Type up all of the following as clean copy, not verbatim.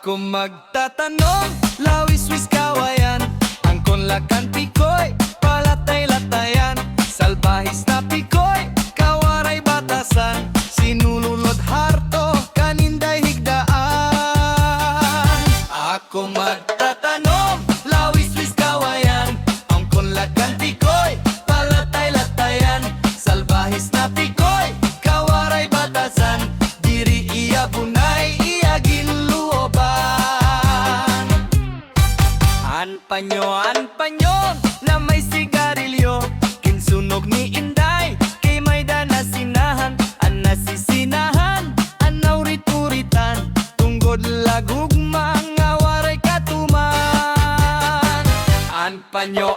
Ako magtatanong, Lawiswis kawayan. Ang konlakan pikoy, palatay-latayan. Salbahis na pikoy, kawaray batasan. Sinululod harto, kaninday higdaan. Ako magtatanong, Lawiswis kawayan. Ang konlakan pikoy, palatay-latayan. Salbahis na pikoy, kawaray batasan. Diri iya bunay, iya ginluoban. Anpanyo na may sigarilyo, kinsunog ni Inday, kay may danasinahan. Ang nasisinahan, ang naurit-uritan, tunggod lagug mga waray katuman. Anpanyo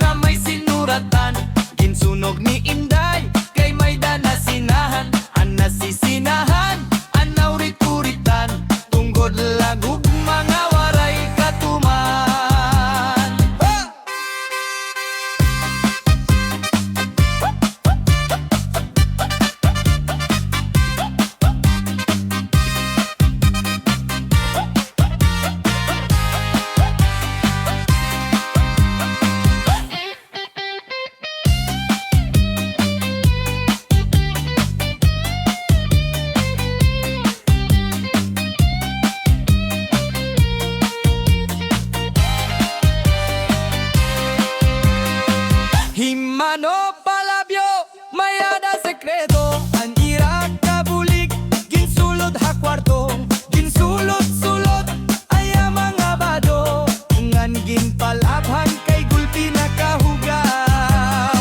na may sinuratan, kinsunog ni Inday, kay may danasinahan. Ang nasisinahan, ang naurit-uritan, tunggod lagug mga waray katuman. Himano palabyo, mayada sekreto. Ang irak kabulig, ginsulod ha kwarto. Ginsulod-sulod, ay mga bado. Ngan ginpalabhan kay gulpi na kahugaw.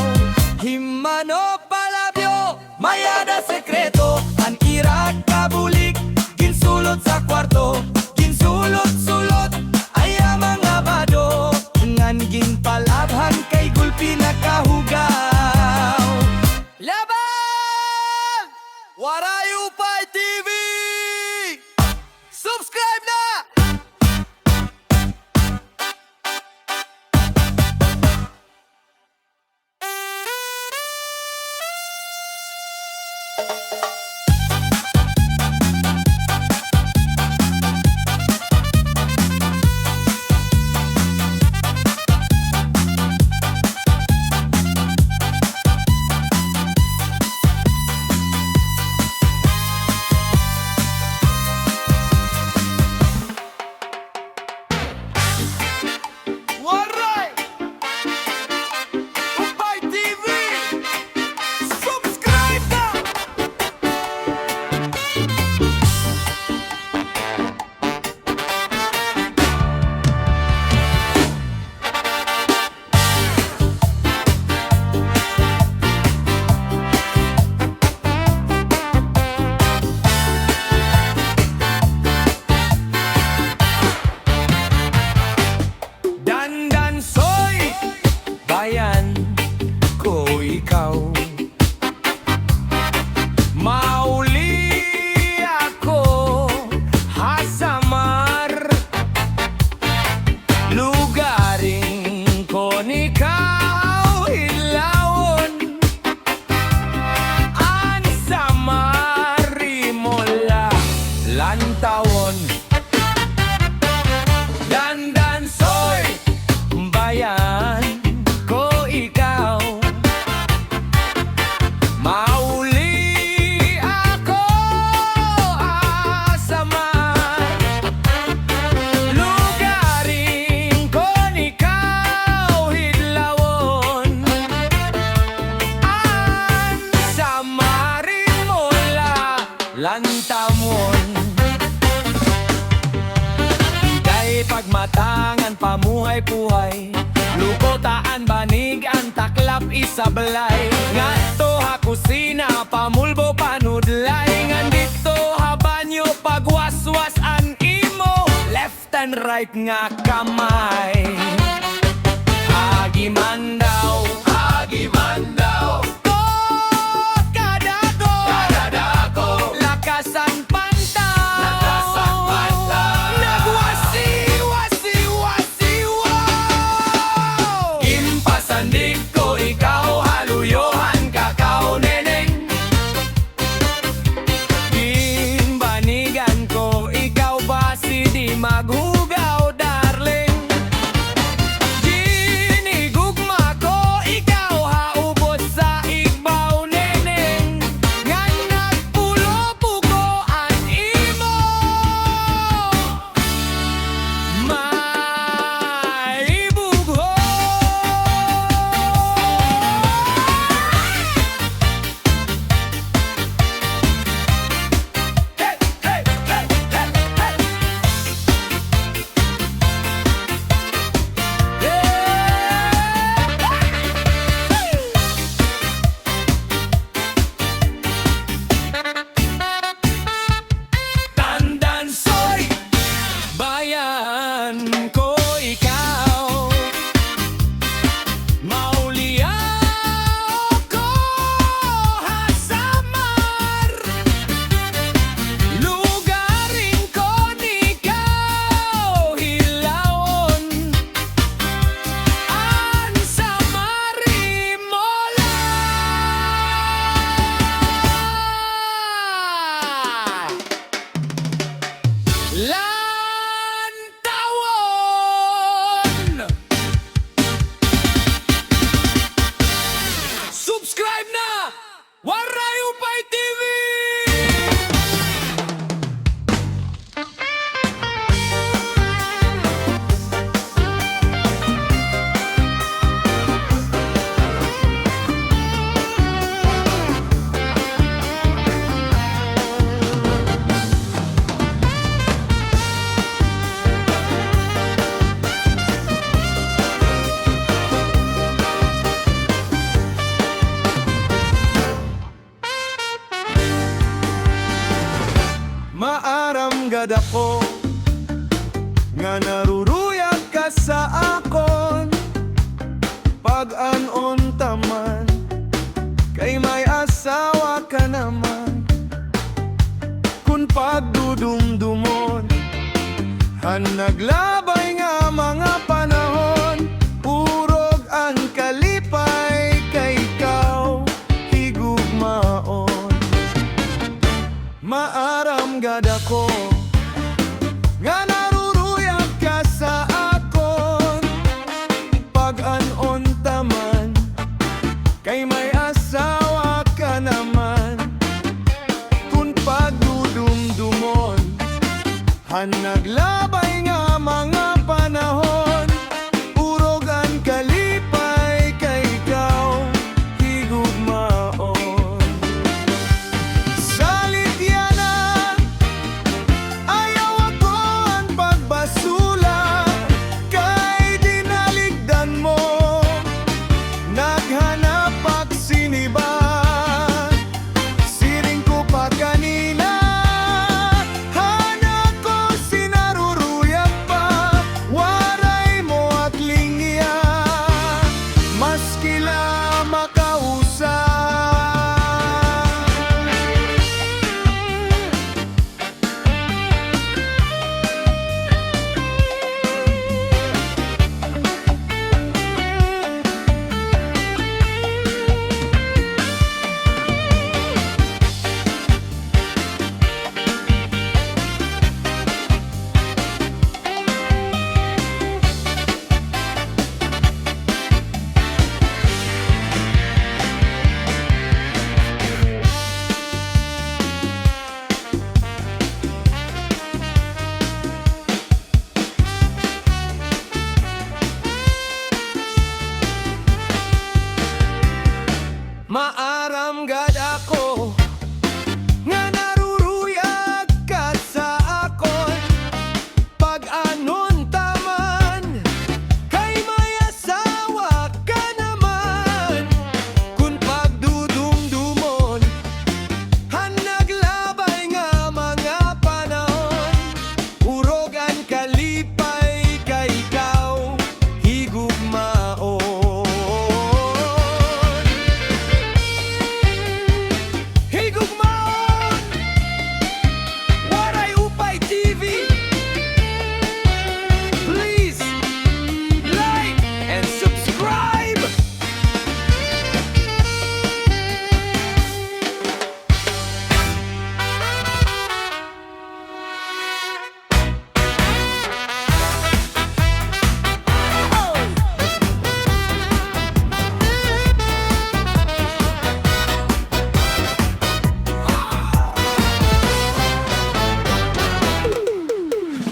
Himano palabyo, mayada sekreto. Ang irak kabulig, ginsulod sa kwarto. Ginsulod-sulod, ay mga bado. Ngan ginpalabhan kay gulpi na kahugaw. Laban! Waray-Waray TV! Subscribe na! Waray-Waray TV! Subscribe na! Dandan soy, bayan ko ikaw. Mauli ako hasamar, lugaring ko nikaw hilawon. An samari mola lantawon. Dandan soy, bayan ko ikaw. Mauli ako asamar, lugaring ko nikaw hidlawon. An samari mola lantamon. Day pagmatangan pamuhay-puhay, lukotaan banig ang taklap isablay. Ngadto ha kusina pamulbo panudlay. Ngandito ha banyo pagwaswas an imo, left and right nga kamay. Agiman daw, kadako, lakasan pantaw, nagwasi-wasi-wasi-wow. Impasandig ko ikaw, haluyohan kakao neneng. Gimbanigan ko ikaw ba Subscribe na! Waray-Upay TV! Maaram gad ako nga naruruyag ka sa akon. Pag-anon taman kay may asawa ka naman. Kung pagdudumdumon han naglabay nga mga panahon, urog ang kalipay kay ikaw higugmaon. Maaram gad ako nga naruruyag ka sa akon. Pag-anon taman kay may asawa ka naman. Kung pagdudumdumon han naglabay nga mga panahon, urog ang kalipay kay ikaw higugmaon. Maaram gad ako nga naruruyag ka sa akon. Pag-anon taman kay may asawa ka naman. Kung pagdudumdumon han naglabay nga mga panahon, urog ang kalipay kay ikaw higugmaon. Waray-Upay TV, please like and subscribe.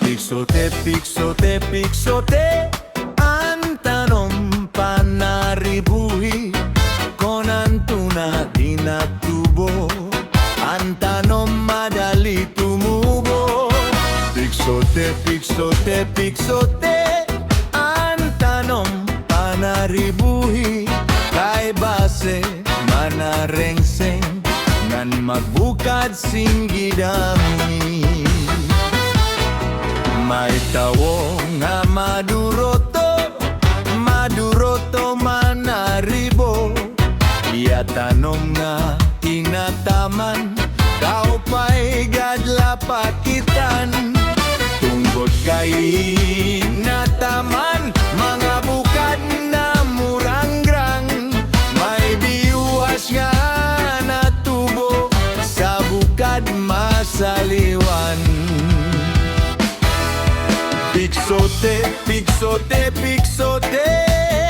Piksote, piksote, piksote, ang tanong panaribuhi, konan tuna dinatubo, ang tanong madali tumubo. Piksote, piksote, piksote, ang tanong panaribuhi, kay base manarengseng, ngan magbukad singgidami. May tawo nga maduroto, maduroto manaribo. Iya tanong nga tinataman, tao pa'y gadlapakitan. Tungkol kay nataman, mga bukad na muranggrang. May biwas nga natubo, sa bukad masaliwan. Piksote, piksote, piksote,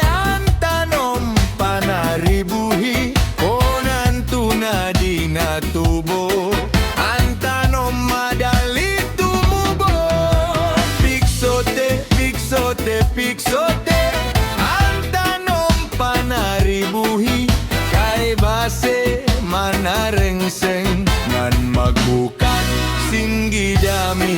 ang tanong panaribuhi, panarengseng ngan magbukat singgi dami.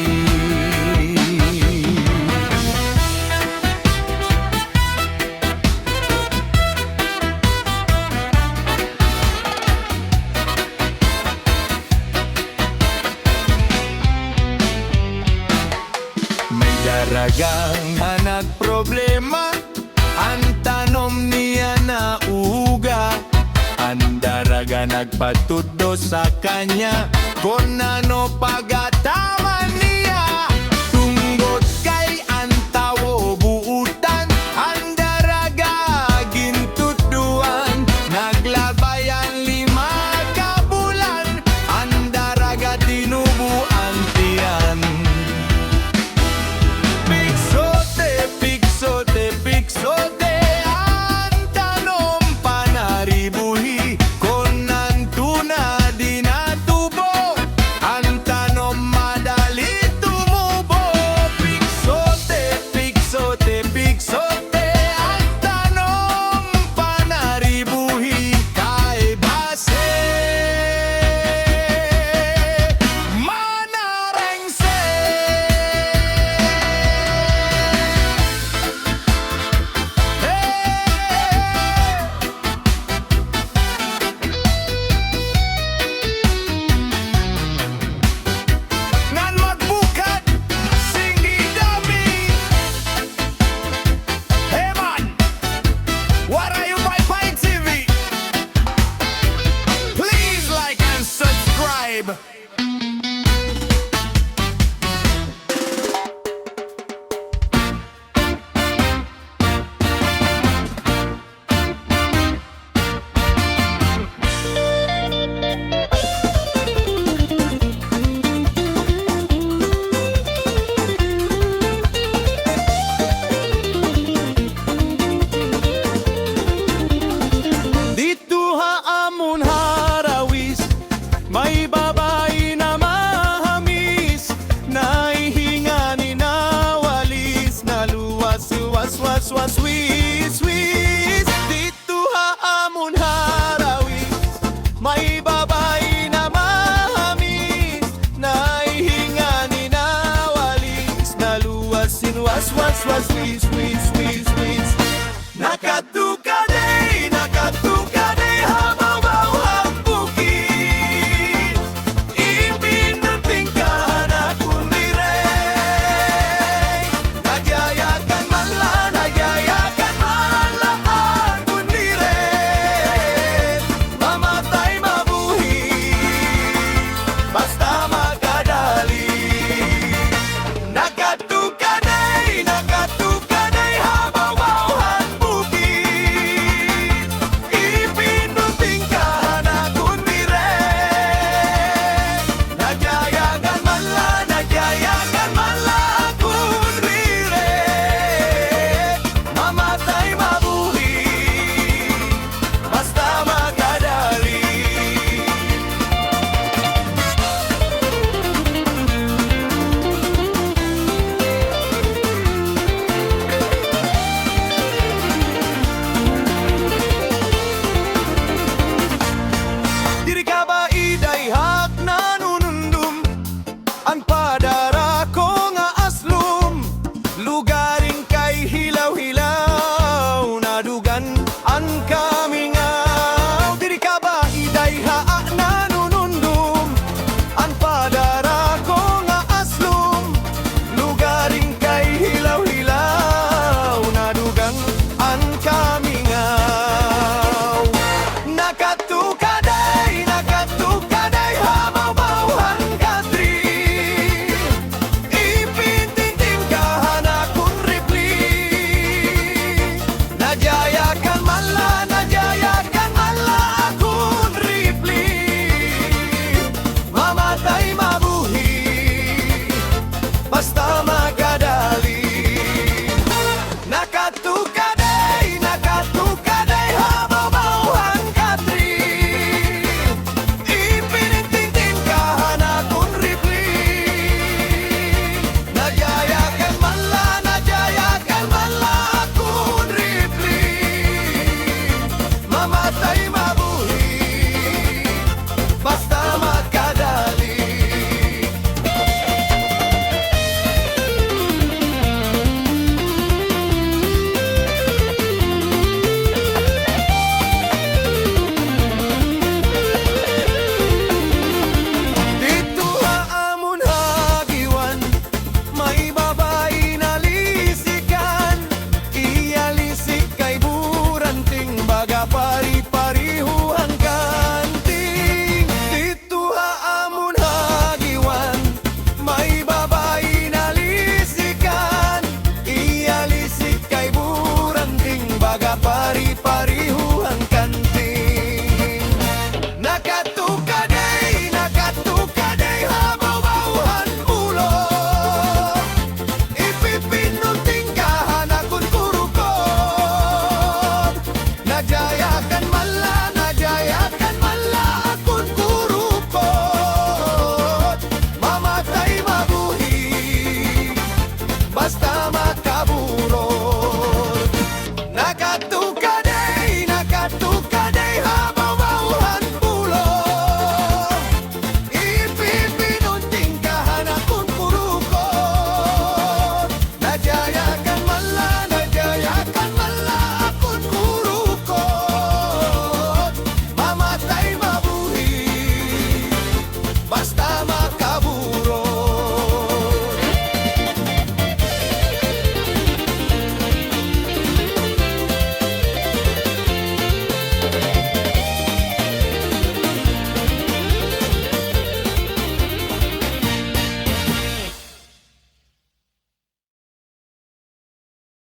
May daragang anak problema, ang tanom niya na uga. Ang daraga nagpatudlo sa kanya kung ano pagataman niya. Tunggot kay ang tawo buutan, ang daraga gintuduan. Naglabayan 5 ka bulan, ang daraga tinubuan tiyan. Piksote, piksote, piksote, ang tanom panaribuhi. Kung ang tuna di natubo, ang tanom madali tumubo. Piksote, piksote, piksote, ang tanom panaribuhi. Kay base manarengse. Ngan magbukat singgi dami. Hey man, Waray-Waray TV. Please like and subscribe. Dito haamon harawis, may babae na mahamis. Naihinga ni nawalis, naluwas, was, was, was, wis, wis. Dito haamon harawis, may babae na mahamis. Naihinga ni nawalis, naluwas, was, was, was, wis,